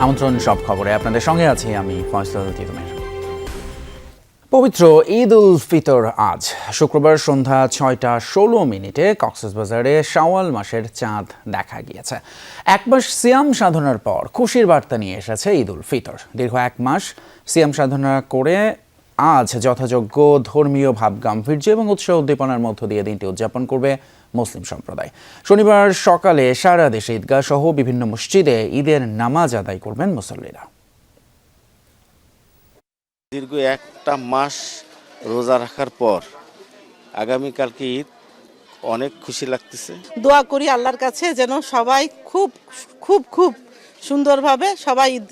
আমন্ত্রণ সব খবরে আপনাদের সঙ্গে আছি আমি ফয়সাল তিতুমের। পবিত্র ঈদ উল ফিতর আজ শুক্রবার সন্ধ্যা ৬টা ১৬ কক্সবাজারে শাওয়াল মাসের চাঁদ দেখা গিয়েছে। এক মাস সিয়াম সাধনার পর খুশির বার্তা নিয়ে এসেছে ঈদ উল ফিতর। দীর্ঘ এক মাস সিয়াম সাধনা করে আজ যথাযোগ্য ধর্মীয় ভাবগাম্ভীর্য এবং উৎসাহ উদ্দীপনার মধ্য দিয়ে দিনটি উদযাপন করবে মুসলিম সম্প্রদায়। শনিবার সকালে সারা দেশে ঈদগাহ সহ বিভিন্ন মসজিদে ঈদের নামাজ আদায় করবেন মুসল্লিরা। দীর্ঘ একটা মাস রোজা রাখার পর আগামীকালকে ঈদ, অনেক খুশি লাগতেছে। দোয়া করি আল্লাহর কাছে যেন সবাই খুব খুব খুব সুন্দরভাবে সবাই ঈদ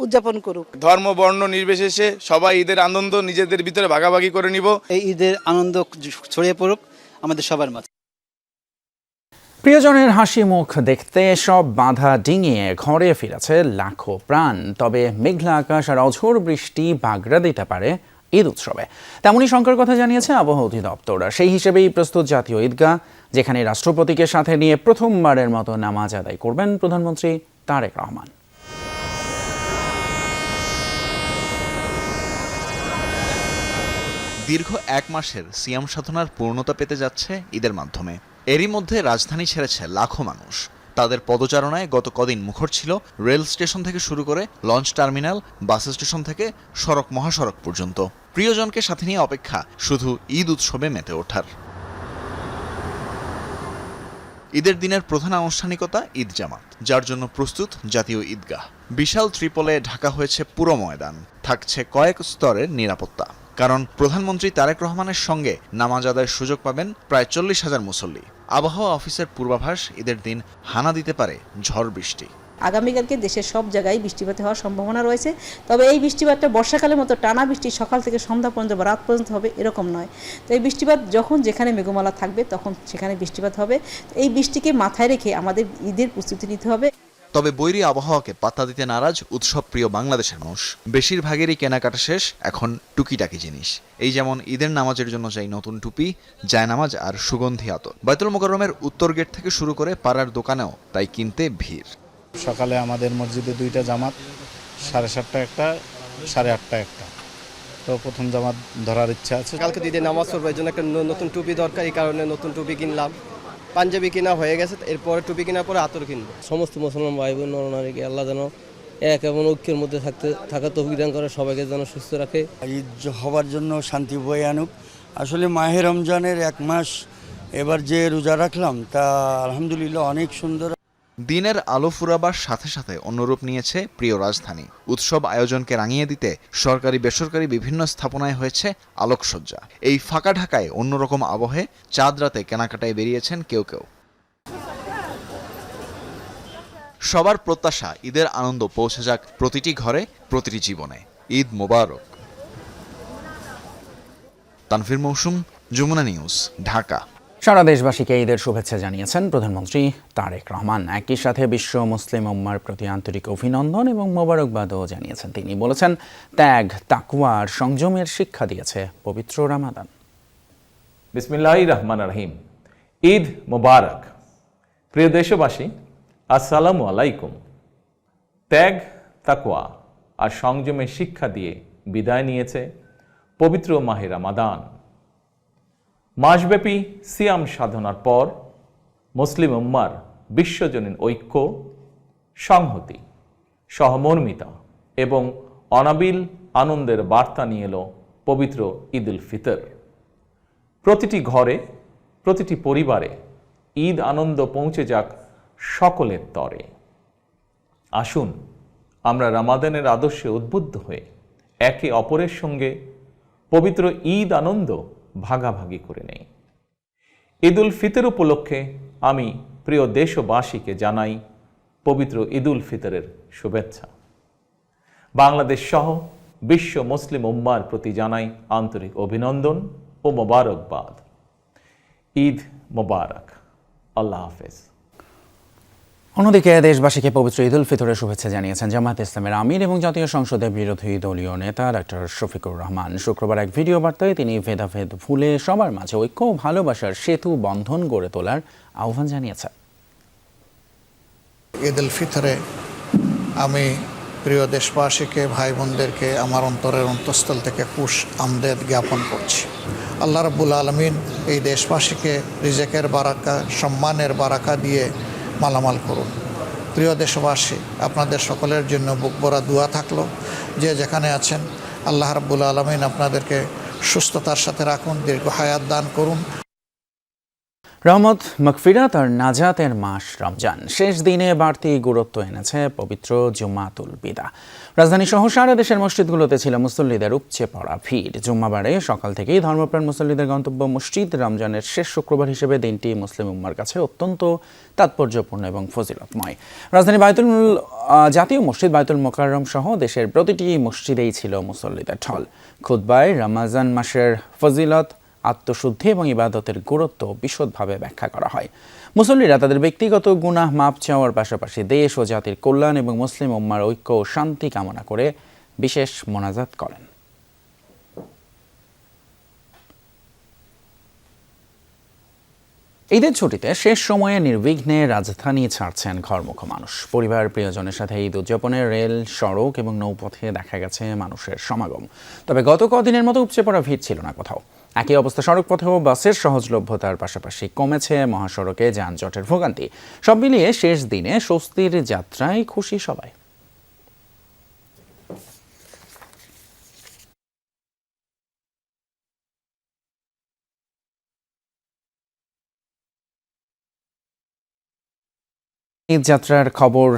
উদযাপন করুক। ধর্ম বর্ণ নির্বিশেষে সবাই ঈদের আনন্দ নিজেদের ভিতরে ভাগাভাগি করে নিব। এই ঈদের আনন্দ ছড়িয়ে পড়ুক আমাদের সবার মাঝে। প্রিয়জনের হাসি মুখ দেখতে সব বাধা ডিঙিয়ে ঘরে ফিরেছে লাখো প্রাণ। তবে মেঘলা আকাশ আর অঝোর বৃষ্টি বাগড়া দিতে পারে ঈদ উৎসবে, তেমনই শঙ্কার কথা জানিয়েছে আবহাওয়া অধিদপ্তর। সেই হিসেবেই প্রস্তুত জাতীয় ঈদগাহ, যেখানে রাষ্ট্রপতিকে সাথে নিয়ে প্রথমবারের মতো নামাজ আদায় করবেন প্রধানমন্ত্রী তারেক রহমান। দীর্ঘ এক মাসের সিয়াম সাধনার পূর্ণতা পেতে যাচ্ছে ঈদের মাধ্যমে। এরই মধ্যে রাজধানী ছেড়েছে লাখো মানুষ। তাদের পদচারণায় গত কদিন মুখর ছিল রেল স্টেশন থেকে শুরু করে লঞ্চ টার্মিনাল, বাস স্টেশন থেকে সড়ক মহাসড়ক পর্যন্ত। প্রিয়জনকে সাথে নিয়ে অপেক্ষা শুধু ঈদ উৎসবে মেতে ওঠার। ঈদের দিনের প্রধান আনুষ্ঠানিকতা ঈদ জামাত, যার জন্য প্রস্তুত জাতীয় ঈদগাহ। বিশাল ত্রিপলে ঢাকা হয়েছে পুরো ময়দান। থাকছে কয়েক স্তরের নিরাপত্তা, কারণ প্রধানমন্ত্রী তারেক রহমানের সঙ্গে নামাজ আদায়ের সুযোগ পাবেন প্রায় ৪০,০০০ মুসল্লি। আবহাওয়া অফিসের পূর্বাভাস, ঈদের দিন হানা দিতে পারে ঝড় বৃষ্টি। আগামীকালকে দেশের সব জায়গায় বৃষ্টিপাত হওয়ার সম্ভাবনা রয়েছে। তবে এই বৃষ্টিপাতটা বর্ষাকালের মতো টানা বৃষ্টি সকাল থেকে সন্ধ্যা পর্যন্ত বা রাত পর্যন্ত হবে এরকম নয়। তো এই বৃষ্টিপাত যখন যেখানে মেঘমালা থাকবে তখন সেখানে বৃষ্টিপাত হবে। এই বৃষ্টিকে মাথায় রেখে আমাদের ঈদের প্রস্তুতি নিতে হবে। তবে বৈরী আবহাওয়াকে পাত্তা দিতে নারাজ উৎসব প্রিয় বাংলাদেশের মানুষ। বেশিরভাগেরই কেনাকাটা শেষ, এখন টুকিটাকি জিনিস। এই যেমন ঈদের নামাজের জন্য চাই নতুন টুপি, জায়নামাজ আর সুগন্ধি আতর। বায়তুল মোকাররমের উত্তর গেট থেকে শুরু করে পাড়ার দোকানেও তাই কিনতে ভিড়। সকালে আমাদের মসজিদে 2টা জামাত, 7:30টা একটা, 8:30টা একটা। তো প্রথম জামাত ধরার ইচ্ছা আছে। কালকে ঈদের নামাজ পড়বো, এই জন্য একটা নতুন টুপি দরকার, এই কারণে নতুন টুপি কিনলাম। পাঞ্জাবি কিনা হয়ে গেছে, এরপরে টুপি কেনার পরে আতর কিনবো। সমস্ত মুসলমান ভাই বোন নরনারীকে আল্লাহ যেন এক এবং ঐক্যের মধ্যে থাকা তৌফিক দান করে, সবাইকে যেন সুস্থ রাখে। ঈদ হবার জন্য শান্তি বয়ে আনুক। আসলে মাহে রমজানের এক মাস এবার যে রোজা রাখলাম তা আলহামদুলিল্লাহ অনেক সুন্দর। দিনের আলো ফুরাবার সাথে সাথে অন্যরূপ নিয়েছে প্রিয় রাজধানী। উৎসব আয়োজনকে রাঙিয়ে দিতে সরকারি বেসরকারি বিভিন্ন স্থাপনায় হয়েছে আলোকসজ্জা। এই ফাঁকা ঢাকায় অন্যরকম আবহে চাঁদ রাতে কেনাকাটায় বেরিয়েছেন কেউ কেউ। সবার প্রত্যাশা ঈদের আনন্দ পৌঁছে যাক প্রতিটি ঘরে, প্রতিটি জীবনে। ঈদ মোবারক। তানভীর মৌসুম, যমুনা নিউজ, ঢাকা। সারা দেশবাসীকে ঈদের শুভেচ্ছা জানিয়েছেন প্রধানমন্ত্রী তারেক রহমান। একই সাথে বিশ্ব মুসলিম উম্মার প্রতি আন্তরিক অভিনন্দন এবং মোবারকবাদও জানিয়েছেন তিনি। বলেছেন, ত্যাগ, তাকওয়া আর সংযমের শিক্ষা দিয়েছে পবিত্র রমাদান। বিসমিল্লাহির রহমানির রহিম। ঈদ মোবারক। প্রিয় দেশবাসী, আসসালামু আলাইকুম। ত্যাগ, তাকওয়া আর সংযমের শিক্ষা দিয়ে বিদায় নিয়েছে পবিত্র মাহে রমাদান। মাসব্যাপী সিয়াম সাধনার পর মুসলিম উম্মার বিশ্বজনীন ঐক্য, সংহতি, সহমর্মিতা এবং অনাবিল আনন্দের বার্তা নিয়ে এলো পবিত্র ঈদ উল ফিতর। প্রতিটি ঘরে, প্রতিটি পরিবারে ঈদ আনন্দ পৌঁছে যাক সকলের তরে। আসুন আমরা রমাদানের আদর্শে উদ্বুদ্ধ হয়ে একে অপরের সঙ্গে পবিত্র ঈদ আনন্দ ভাগাভাগি করে নেই। ঈদ উল ফিতর উপলক্ষে আমি প্রিয় দেশবাসীকে জানাই পবিত্র ঈদ উল ফিতরের শুভেচ্ছা। বাংলাদেশ সহ বিশ্ব মুসলিম উম্মার প্রতি জানাই আন্তরিক অভিনন্দন ও মোবারকবাদ। ঈদ মোবারক। আল্লাহ হাফেজ। অন্যদিকে দেশবাসীকে পবিত্র ঈদ উল ফিতরের শুভেচ্ছা জানিয়েছেন জামায়াত ইসলামের আমির এবং জাতীয় সংসদের বিরোধী দলীয় নেতা ডক্টর শফিকুর রহমান। শুক্রবার এক ভিডিও বার্তায় তিনি ভেদাভেদ ভুলে সবার মাঝে ঐক্য ও ভালোবাসার সেতু বন্ধন গড়ে তোলার আহ্বান জানিয়েছেন। ঈদ উল ফিতরে আমি প্রিয় দেশবাসীকে, ভাই বোনদেরকে আমার অন্তরের অন্তঃস্থল থেকে খুশ আমদেদ জ্ঞাপন করছি। আল্লাহ রাব্বুল আলামিন এই দেশবাসীকে রিজেকের বারাকা, সম্মানের বারাকা দিয়ে মালামাল করুন। প্রিয় দেশবাসী, আপনাদের সকলের জন্য বুক ভরা দোয়া থাকলো। যে যেখানে আছেন আল্লাহ রাব্বুল আলামিন আপনাদেরকে সুস্থতার সাথে রাখুন, দীর্ঘ হায়াত দান করুন। রহমত, মাগফিরাত আর নাজাতের মাস রমজান শেষ দিনে বাড়তি গুরুত্ব এনেছে পবিত্র জুমাতুল বিদা। রাজধানী সহ সারা দেশের মসজিদগুলোতে ছিল মুসল্লিদের উপচে পড়া ভিড়। জুম্মাবারে সকাল থেকেই ধর্মপ্রাণ মুসল্লিদের গন্তব্য মসজিদ। রমজানের শেষ শুক্রবার হিসেবে দিনটি মুসলিম উম্মার কাছে অত্যন্ত তাৎপর্যপূর্ণ এবং ফজিলতময়। রাজধানী জাতীয় মসজিদ বায়তুল মোকাররম সহ দেশের প্রতিটি মসজিদেই ছিল মুসল্লিদের ঢল। খুতবায় রমজান মাসের ফজিলত, আত্মশুদ্ধি এবং ইবাদতের গুরুত্ব বিশদভাবে ব্যাখ্যা করা হয়। মুসল্লিরা তাদের ব্যক্তিগত গুনাহ মাপ চাওয়ার পাশাপাশি দেশ ও জাতির কল্যাণ এবং মুসলিম উম্মার ঐক্য ও শান্তি কামনা করে বিশেষ মোনাজাত করেন। ঈদের ছুটিতে শেষ সময়ে নির্বিঘ্নে রাজধানী ছাড়ছেন ঘরমুখ মানুষ। পরিবার প্রিয়জনের সাথে ঈদ উদযাপনে রেল, সড়ক এবং নৌপথে দেখা গেছে মানুষের সমাগম। তবে গত কদিনের মতো উপচে পড়া ভিড় ছিল না কোথাও। একই অবস্থা সড়ক পথেও বাসের সহজলভ্যতার পাশাপাশি কমেছে মহাসড়কে যানজটের ভোগান্তি। সব মিলিয়ে শেষ দিনে স্বস্তির যাত্রায় খুশি সবাই। ঈদ যাত্রার খবর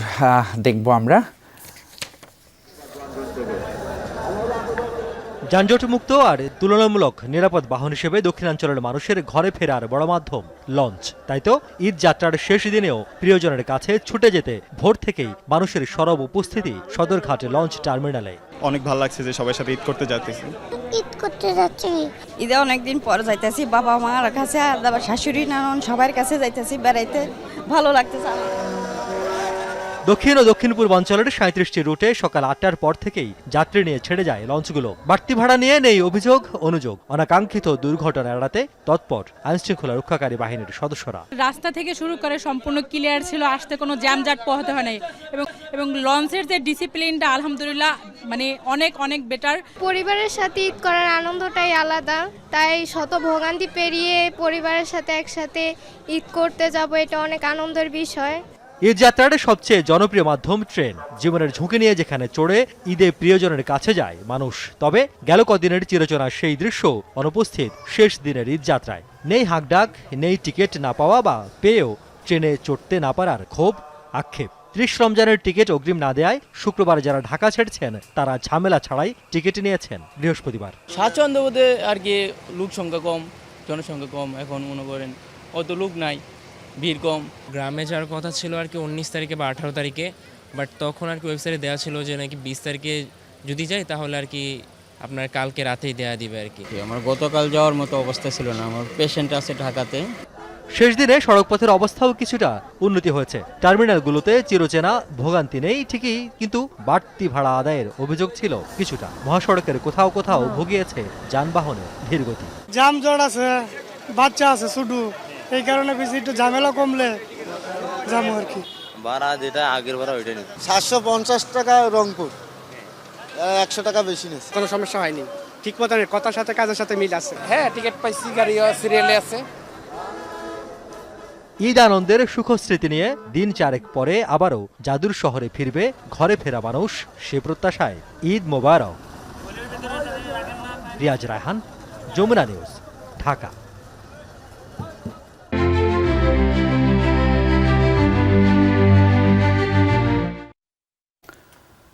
দেখব আমরা। যানজটমুক্ত আর তুলনামূলক নিরাপদ বাহন হিসেবে দক্ষিণাঞ্চলের মানুষের ঘরে ফেরার বড় মাধ্যম লঞ্চ। তাই তো ঈদ যাত্রার শেষ দিনেও প্রিয়জনের কাছে ছুটে যেতে ভোর থেকেই মানুষের সরব উপস্থিতি সদরঘাট লঞ্চ টার্মিনালে। অনেক ভালো লাগছে যে সবার সাথে ঈদ করতে যাচ্ছি। ঈদ করতে যাচ্ছি, ঈদে অনেকদিন পর যাইতেছি বাবা মার কাছে, আর শাশুড়ি নানন সবার কাছে যাইতেছি বেড়াইতে, ভালো লাগতেছে। দক্ষিণ ও দক্ষিণ পূর্বাঞ্চলের 37টি রুটে সকাল 8টার পর থেকেই যাত্রী নিয়ে ছেড়ে যায় লঞ্চগুলো। বাড়তি ভাড়া নিয়ে নেই অভিযোগ অনুযোগ। অনাকাঙ্ক্ষিত দুর্ঘটনা এড়াতে তৎপর আইনশৃঙ্খলা রক্ষাকারী বাহিনীর সদস্যরা। রাস্তা থেকে শুরু করে সম্পূর্ণ ক্লিয়ার ছিল, আসতে কোনো জ্যামজাট পোহাতে হয় নাই এবং লঞ্চের যে ডিসিপ্লিনটা আলহামদুলিল্লাহ মানে অনেক অনেক বেটার। পরিবারের সাথে ঈদ করার আনন্দটাই আলাদা, তাই শত ভোগান্তি পেরিয়ে পরিবারের সাথে একসাথে ঈদ করতে যাব, এটা অনেক আনন্দের বিষয়। ঈদ যাত্রার সবচেয়ে জনপ্রিয় মাধ্যম ট্রেন। জীবনের ঝুঁকি নিয়ে যেখানে চড়ে ঈদে প্রিয়জনের কাছে যায় মানুষ। তবে গেল কদিনের চিরচেনা সেই দৃশ্য অনুপস্থিত শেষ দিনের ঈদ যাত্রায়। নেই হাঁকডাক, নেই টিকিট না পাওয়া বা পেয়েও ট্রেনে চড়তে না পারার ক্ষোভ, আক্ষেপ। 30 রমজানের টিকিট অগ্রিম না দেয়ায় শুক্রবার যারা ঢাকা ছেড়েছেন তারা ঝামেলা ছাড়াই টিকিট নিয়েছেন বৃহস্পতিবার। স্বাচ্ছন্দ্য বোধে আর কি, লোক সংখ্যা কম, জনসংখ্যা কম, এখন মনে করেন অত লোক নাই, ভিড় কম। গ্রামে যাওয়ার কথা ছিল আর কি 19 তারিখে বা 18 তারিখে, বাট তখন আর কি ওয়েবসাইটে দেওয়া ছিল যে নাকি 20 তারিখে যদি যাই তাহলে আর কি আপনার কালকে রাতেই দেয়া দিবে আর কি। আমার গতকাল যাওয়ার মতো অবস্থা ছিল না, আমার পেশেন্ট আছে ঢাকাতে। শেষ দিনে সড়কপথের অবস্থাও কিছুটা উন্নতি হয়েছে। টার্মিনালগুলোতে চিরচেনা ভোগান্তি নেই ঠিকই, কিন্তু বাড়তি ভাড়া আদায়ের অভিযোগ ছিল কিছুটা। মহাসড়কের কোথাও কোথাও ভুগিয়েছে যানবাহনের ধীরগতি। জামজট আছে, বাচ্চা আছে শুধু, এই কারণে বেশি একটু ঝামেলা কমলে যাবো আর কি। ভাড়া যেটা আগের ভাড়া ওইটাই নেই। 750 টাকা রংপুর, 100 টাকা বেশি নেই। কোনো সমস্যা হয়নি, ঠিক মতো কথার সাথে কাজের সাথে মিল আছে। হ্যাঁ, টিকিট পাইছি, গাড়ি সিরিয়ালে আছে। ঈদ আনন্দের সুখস্মৃতি নিয়ে দিন চারেক পরে আবারও জাদুর শহরে ফিরবে ঘরে ফেরা মানুষ, সে প্রত্যাশায় ঈদ মোবারক। রিয়াজ রায়হান, যমুনা নিউজ, ঢাকা।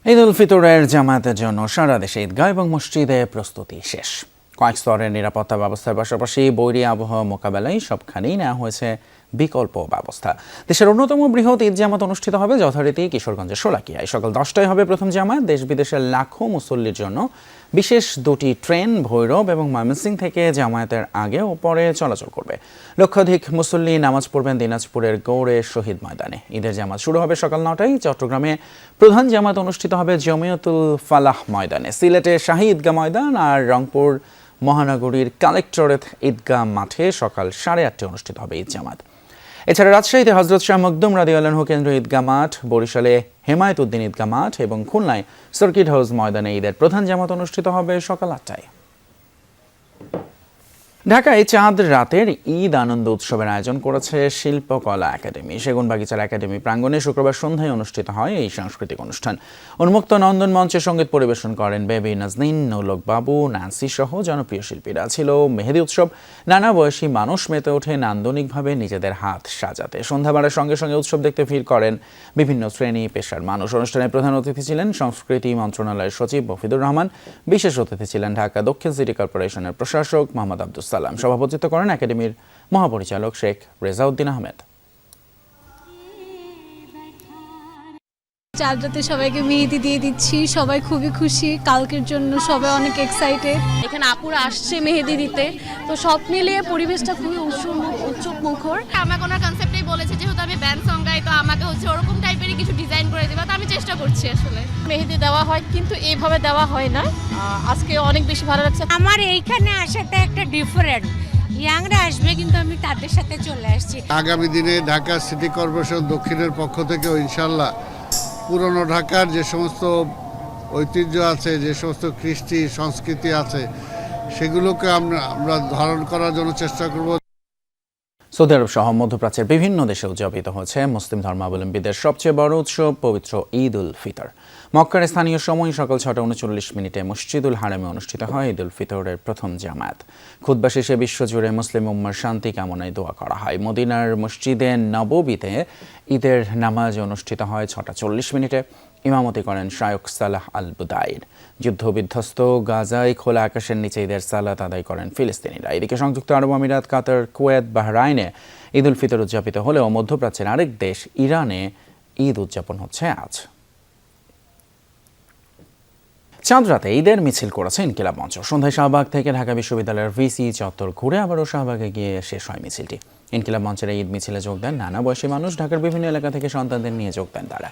ঈদ উল ফিতরের জামায়াতের জন্য সারা দেশে ঈদগাহ এবং মসজিদে প্রস্তুতি শেষ। কয়েক স্তরের নিরাপত্তা ব্যবস্থার পাশাপাশি বৈরী আবহাওয়া মোকাবেলায় সবখানেই নেওয়া হয়েছে বিকল্প ব্যবস্থা। দেশের অন্যতম বৃহৎ ঈদ জামাত অনুষ্ঠিত হবে যথারীতি কিশোরগঞ্জের শোলাকিয়ায়। সকাল 10টায় হবে প্রথম জামাত। দেশ বিদেশের লাখো মুসল্লির জন্য বিশেষ 2টি ট্রেন ভৈরব এবং ময়মনসিংহ থেকে জামায়াতের আগে ও পরে চলাচল করবে। লক্ষাধিক মুসল্লি নামাজ পড়বেন দিনাজপুরের গৌড়ে শহীদ ময়দানে। ঈদের জামাত শুরু হবে সকাল 9টায়। চট্টগ্রামে প্রধান জামাত অনুষ্ঠিত হবে জমিয়তুল ফালাহ ময়দানে। সিলেটে শাহী ঈদগাহ ময়দান আর রংপুর মহানগরীর কালেক্টরেট ঈদগাহ মাঠে সকাল 8:30 অনুষ্ঠিত হবে ঈদ জামাত। এছাড়া রাজশাহীতে হযরত শাহ মখদুম রাদিয়াল্লাহু আনহু কেন্দ্রীয় ঈদগাহ মাঠ, বরিশালে হেমায়েত উদ্দিন ঈদগাহ মাঠ এবং খুলনায় সার্কিট হাউস ময়দানে ঈদের প্রধান জামাত অনুষ্ঠিত হবে সকাল 8টায়। ঢাকায় চাঁদ রাতের ঈদ আনন্দ উৎসবের আয়োজন করেছে শিল্পকলা একাডেমি। সেগুনবাগিচার একাডেমি প্রাঙ্গণে শুক্রবার সন্ধ্যায় অনুষ্ঠিত হয় এই সাংস্কৃতিক অনুষ্ঠান। উন্মুক্ত নন্দন মঞ্চে সঙ্গীত পরিবেশন করেন বেবি নাজনীন, নৌলক বাবু, নান্সি সহ জনপ্রিয় শিল্পীরা। ছিল মেহেদি উৎসব। নানা বয়সী মানুষ মেতে ওঠে নান্দনিকভাবে নিজেদের হাত সাজাতে। সন্ধ্যা বাড়ার সঙ্গে সঙ্গে উৎসব দেখতে ভিড় করেন বিভিন্ন শ্রেণী পেশার মানুষ। অনুষ্ঠানে প্রধান অতিথি ছিলেন সংস্কৃতি মন্ত্রণালয়ের সচিব মফিদুর রহমান। বিশেষ অতিথি ছিলেন ঢাকা দক্ষিণ সিটি কর্পোরেশনের প্রশাসক মোহাম্মদ আব্দুস সালাম। সভাপতিত্ব করেন একাডেমির মহাপরিচালক শেখ রেজাউদ্দিন আহমেদ। চাঁদ রাতে সবাইকে মেহেদি দিয়ে দিচ্ছি, সবাই খুবই খুশি, কালকের জন্য সবাই অনেক এক্সাইটেড। এখানে আপুরা আসছে মেহেদি দিতে, তো সব মিলিয়ে পরিবেশটা খুবই উৎসব মুখর। আমাকে ওনার কনসেপ্টেই বলেছে, যেহেতু আমি ব্যান্ড সং গাই, তো আমাকে ওরকম টাইপেরই কিছু ডিজাইন করে দেবে, তো আমি চেষ্টা করছি। আসলে মেহেদি দেওয়া হয় কিন্তু এইভাবে দেওয়া হয় না। আজকে অনেক বেশি ভালো লাগছে। আমার এইখানে আসাটা একটা ডিফারেন্ট, ইয়াংরা আসবে কিন্তু আমি তাদের সাথে চলে আসছি। আগামী দিনে ঢাকা সিটি কর্পোরেশন দক্ষিণের পক্ষ থেকে ইনশাল্লাহ পুরনো ঢাকার যে সমস্ত ঐতিহ্য আছে, যে সমস্ত কৃষ্টি সংস্কৃতি আছে, সেগুলোকে আমরা ধারণ করার জন্য চেষ্টা করব। সৌদি আরব সহ মধ্যপ্রাচ্যের বিভিন্ন দেশে উদযাপিত হচ্ছে মুসলিম ধর্মাবলম্বীদের সবচেয়ে বড় উৎসব পবিত্র ঈদ উল ফিতর। মক্কার স্থানীয় সময় সকাল 6:39 মসজিদুল হারামে অনুষ্ঠিত হয় ঈদ উল ফিতরের প্রথম জামায়াত। খুতবা শেষে বিশ্বজুড়ে মুসলিম উম্মার শান্তি কামনায় দোয়া করা হয়। মদিনার মসজিদে নববীতে ঈদের নামাজ অনুষ্ঠিত হয় 6:40। ইমামতি করেন শায়খ সালাহ আল বুদাইর। যুদ্ধবিধ্বস্ত গাজায় খোলা আকাশের নিচে ঈদের সালাত আদায় করেন ফিলিস্তিনিরা। এদিকে সংযুক্ত আরব আমিরাত, কাতার, কুয়েত, বাহরাইনে ঈদ উল ফিতর উদযাপিত হলেও মধ্যপ্রাচ্যের আরেক দেশ ইরানে ঈদ উদযাপন হচ্ছে আজ। চাঁদ রাতে ঈদের মিছিল করেছে ইনকিলাব মঞ্চ। সন্ধ্যায় শাহবাগ থেকে ঢাকা বিশ্ববিদ্যালয়ের ভিসি চত্বর ঘুরে আবারও শাহবাগে গিয়ে শেষ হয় মিছিলটি। ইনকিলাব মঞ্চের ঈদ মিছিলে যোগ দেন নানা বয়সী মানুষ। ঢাকার বিভিন্ন এলাকা থেকে সন্তানদের নিয়ে যোগ দেন তারা।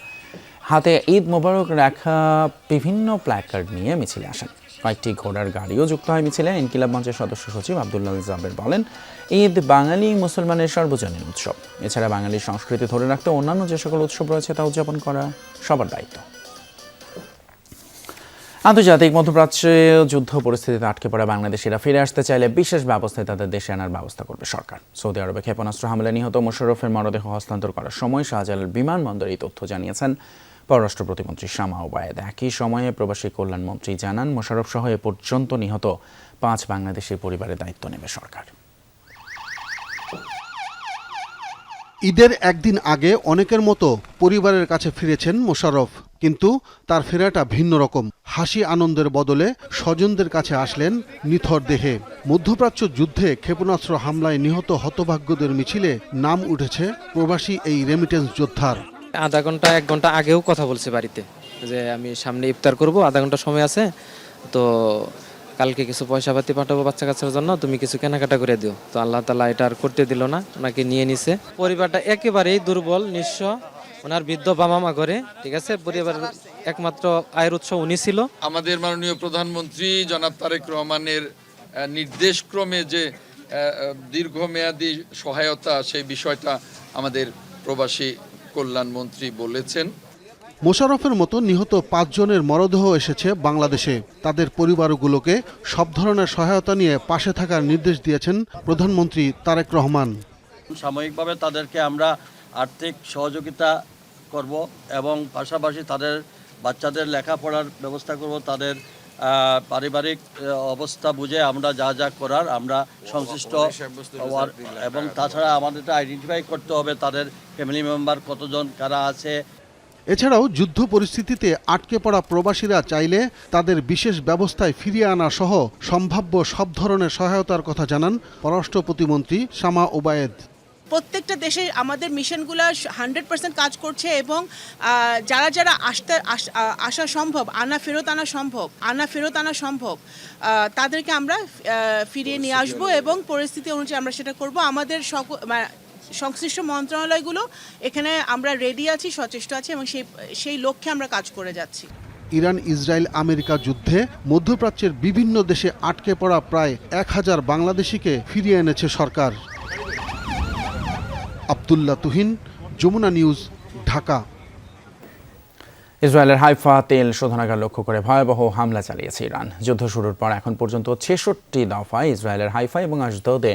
হাতে ঈদ মোবারক রাখা বিভিন্ন প্ল্যাকার্ড নিয়ে মিছিলে আসেন। কয়েকটি ঘোড়ার গাড়িও যুক্ত হয় মিছিলে। ইনকিলাব মঞ্চের সদস্য সচিব আব্দুল্লাহ জাবের বলেন, ঈদ বাঙালি মুসলমানের সর্বজনীন উৎসব। এছাড়া বাঙালির সংস্কৃতি ধরে রাখতে অন্যান্য যে সকল উৎসব রয়েছে তা উদযাপন করা সবার দায়িত্ব। আন্তর্জাতিক মধ্যপ্রাচ্যে যুদ্ধ পরিস্থিতিতে আটকে পড়া বাংলাদেশিরা ফিরে আসতে চাইলে বিশেষ ব্যবস্থায় তাদের দেশে আনার ব্যবস্থা করবে সরকার। সৌদি আরবে ক্ষেপণাস্ত্র হামলায় নিহত মোশাররফের মরদেহ হস্তান্তর করার সময় শাহজালাল বিমানবন্দরে এই তথ্য জানিয়েছেন পররাষ্ট্র প্রতিমন্ত্রী শামা ওবায়েদ। একই সময়ে প্রবাসী কল্যাণ মন্ত্রী জানান, মোশাররফ সহ এ পর্যন্ত নিহত 5 বাংলাদেশি পরিবারের দায়িত্ব নেবে সরকার। ঈদের একদিন আগে অনেকের মতো পরিবারের কাছে ফিরেছেন মোশাররফ, কিন্তু তার ফেরাটা ভিন্ন রকম। হাসি আনন্দের বদলে স্বজনদের কাছে আসলেন নিথর দেহে। মধ্যপ্রাচ্য যুদ্ধে ক্ষেপণাস্ত্র হামলায় নিহত হতভাগ্যদের মিছিলে নাম উঠেছে প্রবাসী এই রেমিটেন্স যোদ্ধার। আধা ঘন্টা 1 ঘন্টা আগেও কথা বলছে বাড়িতে যে আমি সামনে ইফতার করব, আধা ঘন্টা সময় আছে, তো কালকে কিছু পয়সা পাতি পাঠাবো বাচ্চা কাচ্চার জন্য, তুমি কিছু কেনাকাটা করে দিও। তো আল্লাহ তাআলা এটা আর করতে দিল না, ওনাকে নিয়ে নিছে। পরিবারটা একেবারেই দুর্বল, নিঃস্ব। ওনার বৃদ্ধ বাবা মা ঘরে, ঠিক আছে। পরিবারের একমাত্র আয়ের উৎস উনি ছিল। আমাদের মাননীয় প্রধানমন্ত্রী জনাব তারেক রহমানের নির্দেশক্রমে যে দীর্ঘমেয়াদী সহায়তা, সেই বিষয়টা আমাদের প্রবাসী কল্যাণ মন্ত্রী বলেছেন। মোশাররফের মতো নিহত 5 জনের মরদেহ এসেছে বাংলাদেশে। তাদের পরিবারগুলোকে সব ধরনের সহায়তা নিয়ে পাশে থাকার নির্দেশ দিয়েছেন প্রধানমন্ত্রী তারেক রহমান। সাময়িকভাবে তাদেরকে আমরা আর্থিক সহযোগিতা করব এবং পাশাপাশি তাদের বাচ্চাদের লেখাপড়ার ব্যবস্থা করব। তাদের পারিবারিক অবস্থা বুঝে আমরা যা যা করার আমরা সংশ্লিষ্ট, এবং তাছাড়া আমাদের আইডেন্টিফাই করতে হবে তাদের ফ্যামিলি মেম্বার কতজন কারা আছে। এছাড়াও যুদ্ধ পরিস্থিতিতে আটকে পড়া প্রবাসীরা চাইলে তাদের বিশেষ ব্যবস্থায় ফিরিয়ে আনা সহ সম্ভাব্য সব ধরনের সহায়তার কথা জানান পররাষ্ট্র প্রতিমন্ত্রী শামা ওবায়েদ। প্রত্যেকটা দেশে আমাদের মিশনগুলো 100% কাজ করছে এবং যারা যারা আসা সম্ভব, আনা ফেরত আনা সম্ভব তাদেরকে আমরা ফিরিয়ে নিয়ে আসবো এবং পরিস্থিতি অনুযায়ী আমরা সেটা করব। আমাদের সংশ্লিষ্ট মন্ত্রণালয়গুলো এখানে আমরা রেডি আছি, সচেষ্ট আছি এবং সেই লক্ষ্যে আমরা কাজ করে যাচ্ছি। ইরান ইসরায়েল আমেরিকা যুদ্ধে মধ্যপ্রাচ্যের বিভিন্ন দেশে আটকে পড়া প্রায় 1000 বাংলাদেশিকে ফিরিয়ে এনেছে সরকার। আব্দুল্লাহ তুহিন, যমুনা নিউজ, ঢাকা। ইসরায়েলের হাইফা তেল শোধনাগার লক্ষ্য করে ভয়াবহ হামলা চালিয়েছে ইরান। যুদ্ধ শুরুর পর এখন পর্যন্ত ৬৬ দফায় ইসরায়েলের হাইফা এবং আশদোদে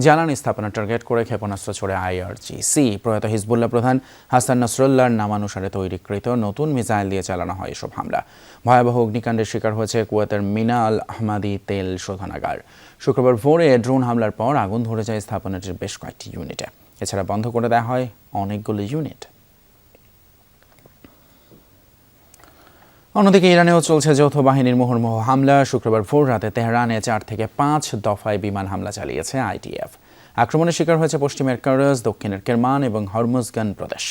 জ্বালানি স্থাপনা টার্গেট করে ক্ষেপণাস্ত্র ছোড়ে আইআরজিসি। প্রয়াত হিজবুল্লাহ প্রধান হাসান নাসরুল্লাহর নামানুসারে তৈরিকৃত নতুন মিসাইল দিয়ে চালানো হয় এসব হামলা। ভয়াবহ অগ্নিকাণ্ডের শিকার হয়েছে কুয়েতের মিনা আল আহমাদি তেল শোধনাগার। শুক্রবার ভোরে ড্রোন হামলার পর আগুন ধরে যায় স্থাপনাটির বেশ কয়েকটি ইউনিটে। এছাড়া বন্ধ করে দেওয়া হয় অনেকগুলো ইউনিট। অন্যদিকে ইরানেও চলছে যৌথ বাহিনীর মুহুর্মুহু হামলা। শুক্রবার ভোর রাতে তেহরানে ৪ থেকে ৫ দফায় বিমান হামলা চালিয়েছে আইডিএফ। আক্রমণের শিকার হয়েছে পশ্চিমের কারাজ, দক্ষিণের কেরমান এবং হরমুজগান প্রদেশ।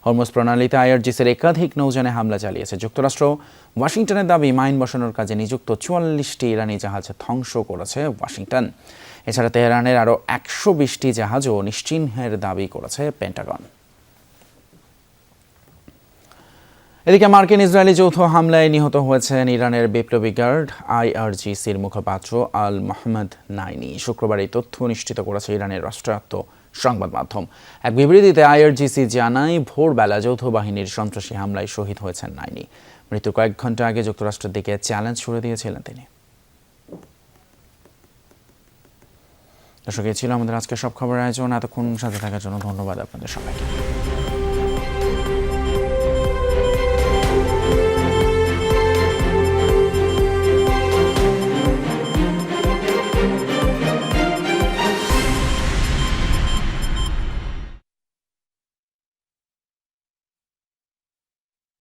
হরমুজ প্রণালীতে আইআরজিসির একাধিক নৌযানে হামলা চালিয়েছে যুক্তরাষ্ট্র। ওয়াশিংটনের দাবি মাইন বসানোর কাজে নিযুক্ত ৪৪টি ইরানি জাহাজ ধ্বংস করেছে ওয়াশিংটন। এছাড়া তেহরানের আরও ১২০টি জাহাজও নিশ্চিহ্নের দাবি করেছে পেন্টাগন। এদিকে মার্কিন ইসরায়েলি যৌথ হামলায় নিহত হয়েছেন ইরানের বিপ্লবী গার্ড আইআরজিসির মুখপাত্র আল মোহাম্মদ নাইনি। শুক্রবার এই তথ্য নিশ্চিত করেছে ইরানের রাষ্ট্রায়ত্ত সংবাদ মাধ্যম। এক বিবৃতিতে আইআরজিসি জানায়, ভোরবেলা যৌথ বাহিনীর সন্ত্রাসী হামলায় শহীদ হয়েছেন নাইনি। মৃত্যুর কয়েক ঘন্টা আগে যুক্তরাষ্ট্রের দিকে চ্যালেঞ্জ ছুড়ে দিয়েছিলেন তিনি। দর্শক, এই ছিল আমাদের আজকের সব খবরের আয়োজন। এতক্ষণ সাথে থাকার জন্য ধন্যবাদ আপনাদের সবাইকে।